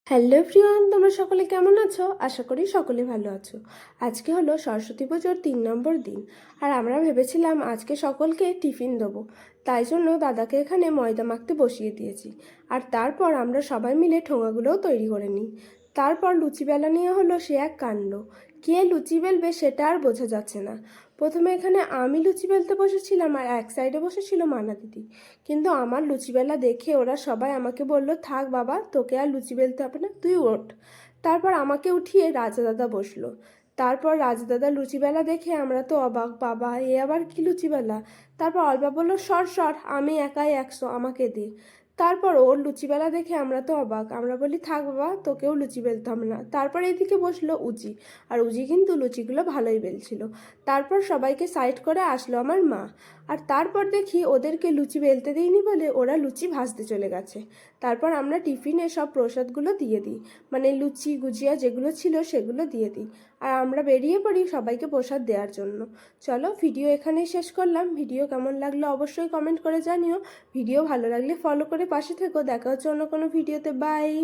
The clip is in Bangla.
হ্যালো এভরিওয়ান, তোমরা সকলে কেমন আছো? আশা করি সকলে ভালো আছো। আজকে হলো সরস্বতী পুজোর 3 নম্বর দিন, আর আমরা ভেবেছিলাম আজকে সকলকে টিফিন দেবো। তাই জন্য দাদাকে এখানে ময়দা মাখতে বসিয়ে দিয়েছি, আর তারপর আমরা সবাই মিলে ঠোঙাগুলোও তৈরি করে নিই। তারপর লুচি বেলা নিয়ে হলো সে এক কাণ্ড। কে লুচি বেলবে সেটা আর বোঝা যাচ্ছে না। প্রথমে এখানে আমি লুচি বেলতে বসেছিলাম, আর এক সাইডে বসেছিল মানা দিদি। কিন্তু আমার লুচি বেলা দেখে ওরা সবাই আমাকে বলল, থাক বাবা, তোকে আর লুচি বেলতে হবে না, তুই ওঠ। তারপর আমাকে উঠিয়ে রাজা দাদা বসলো। তারপর রাজা দাদা লুচি বেলা দেখে আমরা তো অবাক, বাবা এ আবার কি লুচি বেলা। তারপর অলবা বলল, সর সর, আমি একাই 100, আমাকে দে। তারপর ওর লুচি বেলা দেখে আমরা তো অবাক, আমরা বলি থাক বাবা, তোকেও লুচি বেলতে হবে না। তারপর এইদিকে বসলো উজি, আর উজি কিন্তু লুচিগুলো ভালোই বেলছিল। তারপর সবাইকে সাইড করে আসলো আমার মা। আর তারপর দেখি ওদেরকে লুচি বেলতে দিইনি বলে ওরা লুচি ভাজতে চলে গেছে। তারপর আমরা টিফিনে সব প্রসাদগুলো দিয়ে দিই, মানে লুচি গুজিয়া যেগুলো ছিল সেগুলো দিয়ে দিই। আর আমরা বেরিয়ে পড়ি সবাইকে প্রসাদ দেওয়ার জন্য। চলো, ভিডিও এখানেই শেষ করলাম। ভিডিও কেমন লাগলো অবশ্যই কমেন্ট করে জানিও। ভিডিও ভালো লাগলে ফলো করে পাশে থেকো। দেখা হচ্ছে অন্য কোনো ভিডিওতে। বাই।